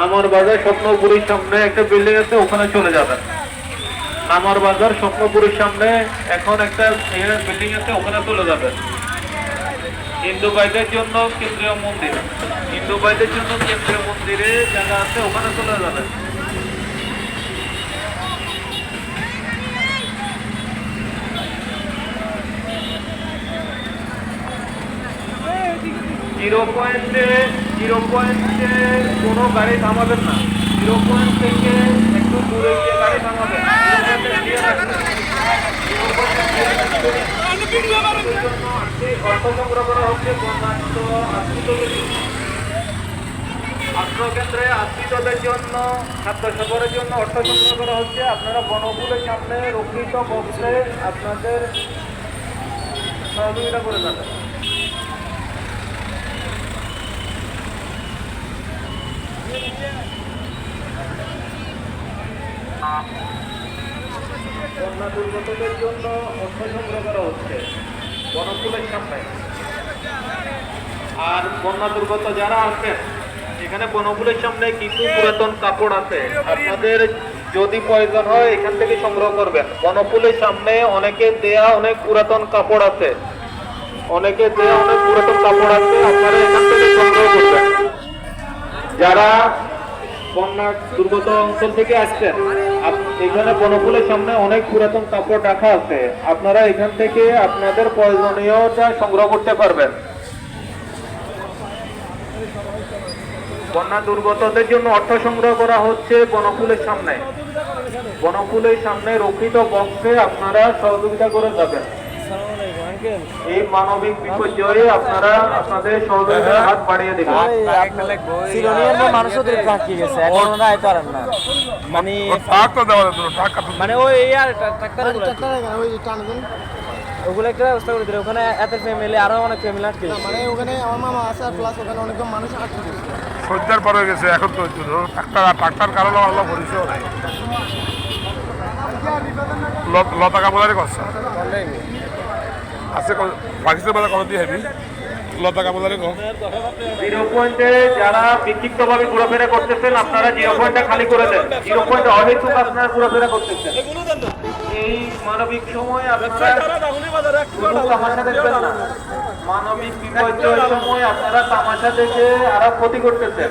নামার বাজার স্বপ্নপুরীর সামনে একটা বিল্ডিং আছে, ওখানে চলে যাবেন। নামার বাজার স্বপ্নপুরীর সামনে এখন একটা বিল্ডিং আছে, ওখানে চলে যাবেন। হিন্দু ভাইদের জন্য কেন্দ্রীয় মন্দির, হিন্দু ভাইদের জন্য কেন্দ্রীয় মন্দিরে জায়গা আছে, ওখানে চলে যাবেন। জিরো পয়েন্টে কোনো গাড়ি থামাবেন না। 0 পয়েন্ট থেকে একটু দূরে গিয়ে গাড়ি থামাবেন। অর্থ সংগ্রহ করা হচ্ছে আশ্রয়কেন্দ্রে আশ্রিতদের জন্য, খাদ্য সফরের জন্য অর্থ সংগ্রহ করা হচ্ছে। আপনারা বনফুলের সামনে রক্ষিত বক্সে আপনাদের সহযোগিতা করে যাবেন। বন্যা দুর্গতদের জন্য অর্থ সংগ্রহ করা হচ্ছে বনফুলের সামনে। আর বন্যা দুর্গত যারা আছেন, এখানে বনফুলের সামনে কিছু পুরাতন কাপড় আছে, আপনাদের যদি প্রয়োজন হয় এখান থেকে সংগ্রহ করবেন। বনফুলের সামনে অনেকে দেয়া অনেক পুরাতন কাপড় আছে, আপনারা এখান থেকে সংগ্রহ করবেন। যারা বন্যা দুর্গত অঞ্চল থেকে আসছেন, এখানে বনফুলের সামনে অনেক পুরাতন কাপড় রাখা আছে, আপনারা এখান থেকে আপনাদের প্রয়োজনীয়তা সংগ্রহ করতে পারবেন। বন্যা দুর্গতদের জন্য অর্থ সংগ্রহ করা হচ্ছে বনফুলের সামনে রক্ষিত বক্সে আপনারা সহযোগিতা করে যাবেন। এই মানবিক বিপর্যয়ে আপনারা আপনাদের সহযোগিতার হাত বাড়িয়ে দেবেন। ওগুলো একটা ব্যবস্থা করে দিলে ওখানে এত ফ্যামিলি আরো অনেক ফ্যামিলি আটকে মানে ওখানে আমার মামা আছে আর প্লাস ওখানে অনেক মানুষ আটকে গেছে। সজ্জার পর হয়ে গেছে এখন তো ট্রাক্টার কারণে আল্লাহ পরিচয় নাই। লতা কাপড়ারে করছে আছে পাকিস্তান বাজার কত দিয়ে হেবি লতা কাপড়ারে কম। 0 পয়েন্টে যারা বিক্ষিপ্তভাবে ঘোরাফেরা করতেছেন, আপনারা 0 পয়েন্টটা খালি করে দেন। 0 পয়েন্টে অহেতুক আপনারা ঘোরাফেরা করতেছেন। এই মানবিক সময় আপনারা তামাশা দেখবেন না। মানবিক বিপর্যয়ের সময় আপনারা তামাশা দেখে আরো ক্ষতি করতেছেন।